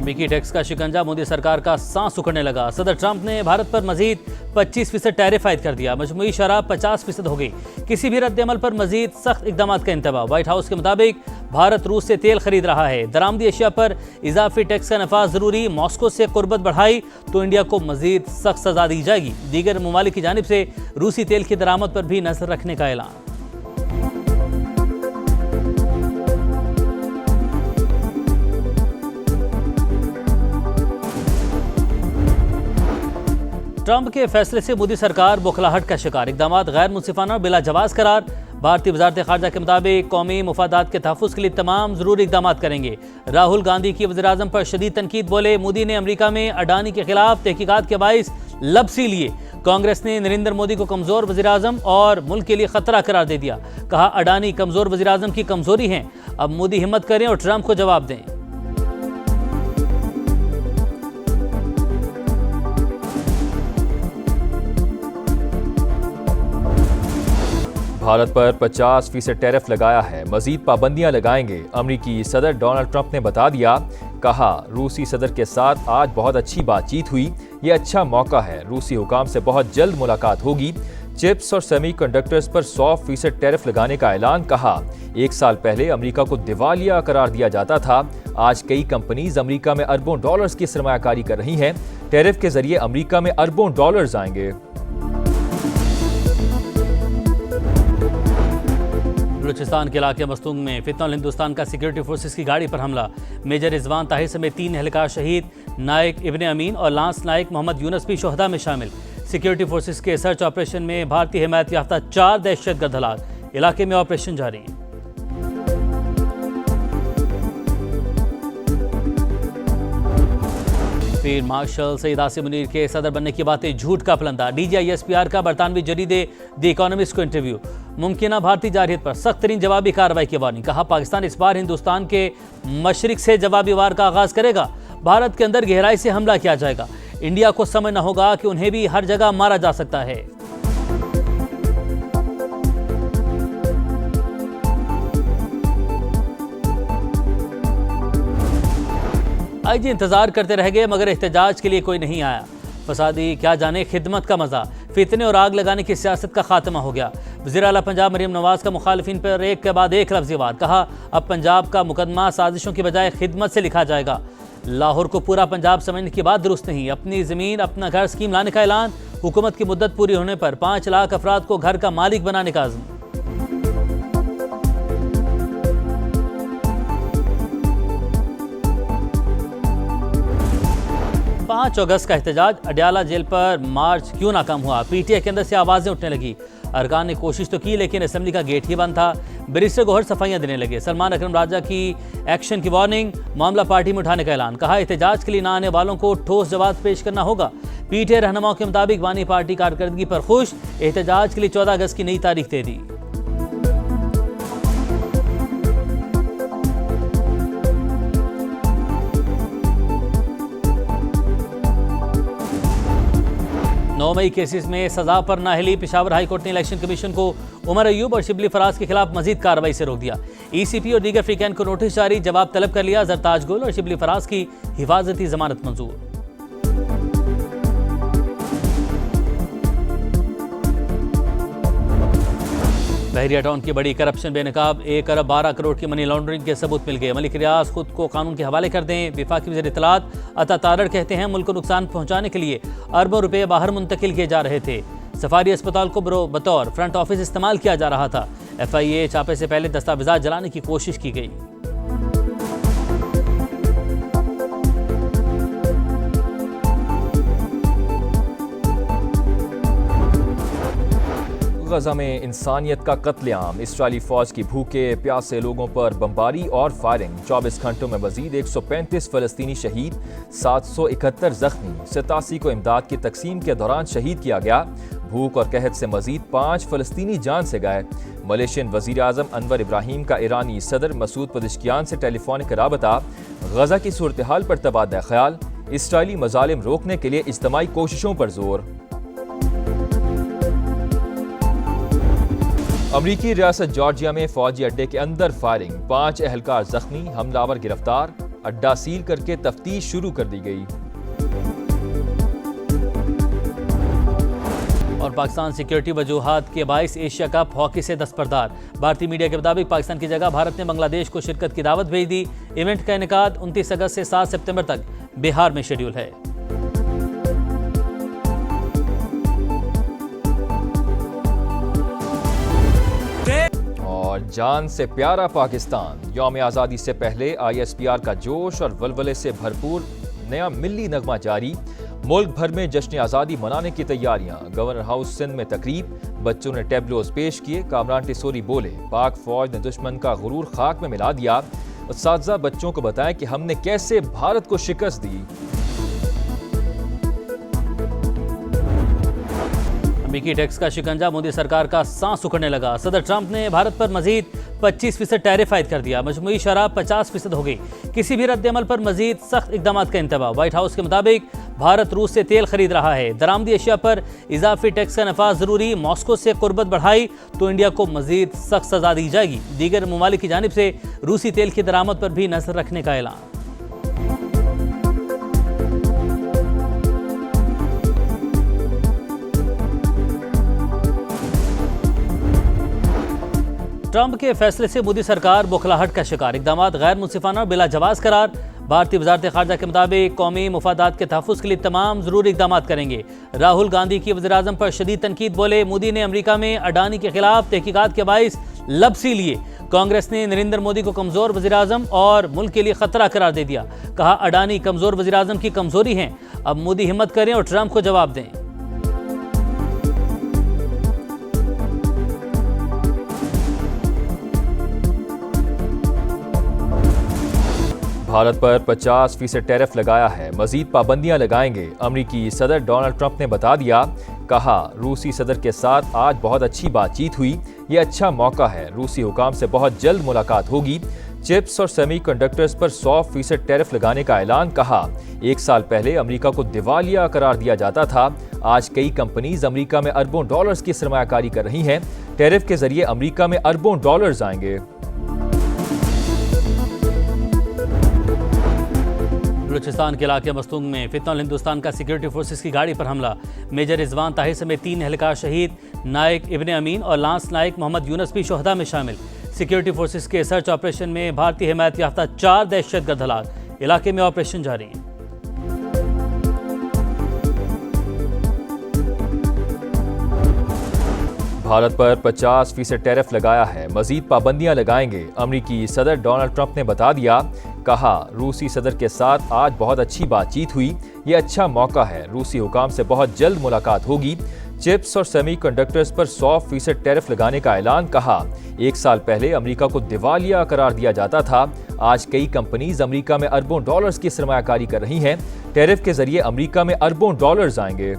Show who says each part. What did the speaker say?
Speaker 1: अमेरिकी टैक्स का शिकंजा मोदी सरकार का सांस उखड़ने लगा। सदर ट्रंप ने भारत पर मजीद 25% टैरिफ आयद कर दिया। मजमूई शराब 50% हो गई। किसी भी रद्द अमल पर मजीद सख्त इकदाम का इंतबाह। व्हाइट हाउस के मुताबिक भारत रूस से तेल खरीद रहा है। दरामदी अशिया पर इजाफी टैक्स का नफाज जरूरी। मॉस्को से कुर्बत बढ़ाई तो इंडिया को मजीद सख्त सजा दी जाएगी। दीगर ममालिक की जानिब से रूसी तेल की दरामद पर भी नजर रखने का ऐलान। ट्रंप के फैसले से मोदी सरकार बौखलाहट का शिकार। इकदाम गैर मुंसिफाना और बिला जवाज करार। भारतीय वजारत खारजा के मुताबिक कौमी मुफादात के तहफ़्फ़ुज़ के लिए तमाम ज़रूरी इकदाम करेंगे। राहुल गांधी की वज़ीर-ए-आज़म पर शदीद तनकीद। बोले मोदी ने अमरीका में अडानी के खिलाफ तहकीकात के बाइस लबसी लिए। कांग्रेस ने नरेंद्र मोदी को कमज़ोर वज़ीर-ए-आज़म और मुल्क के लिए खतरा करार दे दिया। कहा अडानी कमज़ोर वज़ीर-ए-आज़म की कमज़ोरी हैं। अब मोदी हिम्मत करें और ट्रंप को जवाब दें।
Speaker 2: भारत पर 50% टैरिफ लगाया है, मजीद पाबंदियां लगाएंगे। अमरीकी सदर डोनाल्ड ट्रंप ने बता दिया। कहा रूसी सदर के साथ आज बहुत अच्छी बातचीत हुई। ये अच्छा मौका है। रूसी हुकाम से बहुत जल्द मुलाकात होगी। चिप्स और सेमीकंडक्टर्स पर 100% टैरिफ लगाने का ऐलान। कहा 1 साल पहले अमेरिका को दिवालिया करार दिया जाता था। आज कई कंपनीज अमेरिका में अरबों डॉलर्स की सरमायाकारी कर रही हैं। टैरिफ के जरिए अमेरिका में अरबों डॉलर्स आएंगे।
Speaker 1: बलूचिस्तान के इलाके मस्तूंग में फितनल हिंदुस्तान का सिक्योरिटी फोर्सेस की गाड़ी पर हमला। मेजर रिजवान ताहिर समेत 3 एहलकार शहीद। नायक इब्ने अमीन और लांस नायक मोहम्मद यूनस भी शोहदा में शामिल। सिक्योरिटी फोर्सेस के सर्च ऑपरेशन में भारतीय हिमायत याफ्ता 4 दहशतगर्द हलाक। इलाके में ऑपरेशन जारी है। फील्ड मार्शल सईद आसिम मुनीर के सदर बनने की बातें झूठ का फलंदा। DGISPR का बरतानवी जरीदे द इकोनॉमिस्ट को इंटरव्यू। मुमकिन भारतीय जारहियत पर सख्त तरीन जवाबी कार्रवाई की वार्निंग। कहा पाकिस्तान इस बार हिंदुस्तान के मशरिक से जवाबी वार का आगाज करेगा। भारत के अंदर गहराई से हमला किया जाएगा। इंडिया को समझना होगा कि उन्हें भी हर जगह मारा जा सकता है। आईजी इंतजार करते रह गए मगर एहतजाज के लिए कोई नहीं आया। फसादी क्या जाने खिदमत का मजा। फितने और आग लगाने की सियासत का खात्मा हो गया। वज़ीर आला पंजाब मरीम नवाज का मुखालिफिन पर एक के बाद एक लफ्ज़ी वार। कहा अब पंजाब का मुकदमा साजिशों की बजाय खिदमत से लिखा जाएगा। लाहौर को पूरा पंजाब समझने की बात दुरुस्त नहीं। अपनी ज़मीन अपना घर स्कीम लाने का ऐलान। हुकूमत की मुद्दत पूरी होने पर 5 लाख अफराद को घर का मालिक बनाने का आज़म। 5 अगस्त का एहतजाज। अडयाला जेल पर मार्च क्यों नाकाम हुआ। PTI के अंदर से आवाजें उठने लगी। अरकान ने कोशिश तो की लेकिन असेंबली का गेट ही बंद था। बैरिस्टर गौहर सफाइयां देने लगे। सलमान अकरम राजा की एक्शन की वार्निंग। मामला पार्टी में उठाने का ऐलान। कहा एहतजाज के लिए ना आने वालों को ठोस जवाब पेश करना होगा। PTI रहनुमाओं के मुताबिक बानी पार्टी कारकर्दगी पर खुश। एहतजाज के लिए 14 अगस्त की नई तारीख दे दी। नौ मई केसेस में सजा पर नाअहली। पेशावर हाई कोर्ट ने इलेक्शन कमीशन को उमर अयूब और शिबली फराज के खिलाफ मजीद कार्रवाई से रोक दिया। ECP और दीगर फ्रीकैन को नोटिस जारी। जवाब तलब कर लिया। जरताज गुल और शिबली फराज की हिफाजती जमानत मंजूर। बहरिया टाउन की बड़ी करप्शन बेनकाब। 1 अरब 12 करोड़ की मनी लॉन्ड्रिंग के सबूत मिल गए। मलिक रियाज खुद को कानून के हवाले कर दें। वफाकी वज़ीर इत्तलात अता तारड़ कहते हैं मुल्क को नुकसान पहुंचाने के लिए अरबों रुपए बाहर मुंतकिल किए जा रहे थे। सफारी अस्पताल को बतौर फ्रंट ऑफिस इस्तेमाल किया जा रहा था। FIA छापे से पहले दस्तावेजात जलाने की कोशिश की गई।
Speaker 2: गजा में इंसानियत का कत्लेआम। इसराइली फौज की भूखे प्यासे लोगों पर बमबारी और फायरिंग। 24 घंटों में मजीद 135 फलस्तीनी शहीद, 771 जख्मी। 87 को इमदाद की तकसीम के दौरान शहीद किया गया। भूख और कहत से मजीद 5 फलस्तीनी जान से गए। मलेशियन वजीर आजम अनवर इब्राहिम का ईरानी सदर मसूद पदिश्कियान से टेलीफोनिक राबता। गजा की सूरत हाल पर तबादला ख्याल। इसराइली मजालिम रोकने के लिए इज्तमाई कोशिशों पर जोर। अमरीकी रियासत जॉर्जिया में फौजी अड्डे के अंदर फायरिंग। 5 एहलकार जख्मी, हमलावर गिरफ्तार। अड्डा सील करके तफ्तीश शुरू कर दी गई।
Speaker 1: और पाकिस्तान सिक्योरिटी वजूहात के बाइस एशिया कप हॉकी से दस्तबरदार। भारतीय मीडिया के मुताबिक पाकिस्तान की जगह भारत ने बांग्लादेश को शिरकत की दावत भेज दी। इवेंट का इनेकाद 29 अगस्त से 7 सितंबर तक बिहार में शेड्यूल है।
Speaker 2: और जान से प्यारा पाकिस्तान, यौम आज़ादी से पहले ISPR का जोश और वलवले से भरपूर नया मिल्ली नगमा जारी। मुल्क भर में जश्न आज़ादी मनाने की तैयारियां। गवर्नर हाउस सिंध में तकरीब, बच्चों ने टैबलोज पेश किए। कामरान टिसोरी बोले, पाक फौज ने दुश्मन का गुरूर खाक में मिला दिया। उस्ताज़ा बच्चों को बताएं कि हमने कैसे भारत को शिकस्त दी।
Speaker 1: अमेरिकी टैक्स का शिकंजा, मोदी सरकार का सांस उखड़ने लगा। सदर ट्रंप ने भारत पर मजीद 25% टैरिफ आयद कर दिया। मजमूई शराब 50% हो गई। किसी भी रद्दअमल पर मजीद सख्त इकदाम का इंतबाह। व्हाइट हाउस के मुताबिक भारत रूस से तेल खरीद रहा है। दरामदी अशिया पर इजाफी टैक्स का नफाज जरूरी। मॉस्को से कुर्बत बढ़ाई तो इंडिया को मजीद सख्त सजा दी जाएगी। दीगर ममालिक की जानिब से रूसी तेल की दरामद पर भी नजर रखने का ऐलान। ट्रंप के फैसले से मोदी सरकार बौखलाहट का शिकार। इकदाम गैर मुंसिफाना और बिला जवाज करार। भारतीय वजारत खारजा के मुताबिक कौमी मुफादात के तहफ़्फ़ुज़ के लिए तमाम ज़रूरी इकदाम करेंगे। राहुल गांधी की वज़ीर आज़म पर शदीद तनकीद। बोले, मोदी ने अमरीका में अडानी के खिलाफ तहकीकात के बाइस लबसी लिए। कांग्रेस ने नरेंद्र मोदी को कमज़ोर वज़ीर आज़म और मुल्क के लिए ख़तरा करार दे दिया। कहा, अडानी कमज़ोर वज़ीर आज़म की कमज़ोरी हैं। अब मोदी हिम्मत करें और ट्रंप को जवाब दें।
Speaker 2: भारत पर 50% टैरिफ लगाया है, मजीद पाबंदियां लगाएंगे। अमरीकी सदर डोनाल्ड ट्रंप ने बता दिया। कहा, रूसी सदर के साथ आज बहुत अच्छी बातचीत हुई। ये अच्छा मौका है। रूसी हुकाम से बहुत जल्द मुलाकात होगी। चिप्स और सेमीकंडक्टर्स पर 100% टैरिफ लगाने का ऐलान। कहा, 1 साल पहले अमेरिका को दिवालिया करार दिया जाता था। आज कई कंपनीज अमेरिका में अरबों डॉलर्स की सरमायाकारी कर रही हैं। टैरिफ के जरिए अमेरिका में अरबों डॉलर्स आएंगे।
Speaker 1: बलूचिस्तान के इलाके मस्तूंग में फितनल हिंदुस्तान का सिक्योरिटी फोर्सेस की गाड़ी पर हमला। मेजर रिजवान ताहिर समेत 3 एहलकार शहीद। नायक इब्ने अमीन और लांस नायक मोहम्मद यूनस भी शोहदा में शामिल। सिक्योरिटी फोर्सेस के सर्च ऑपरेशन में भारतीय हिमायत याफ्ता 4 दहशतगर्द हलाक। इलाके में ऑपरेशन जारी है।
Speaker 2: भारत पर 50% टैरिफ लगाया है, मजीद पाबंदियां लगाएंगे। अमरीकी सदर डोनाल्ड ट्रंप ने बता दिया। कहा, रूसी सदर के साथ आज बहुत अच्छी बातचीत हुई। ये अच्छा मौका है। रूसी हुकाम से बहुत जल्द मुलाकात होगी। चिप्स और सेमीकंडक्टर्स पर 100% टैरिफ लगाने का ऐलान। कहा, 1 साल पहले अमेरिका को दिवालिया करार दिया जाता था। आज कई कंपनीज अमेरिका में अरबों डॉलर्स की सरमायाकारी कर रही हैं। टैरिफ के जरिए अमेरिका में अरबों डॉलर्स आएंगे।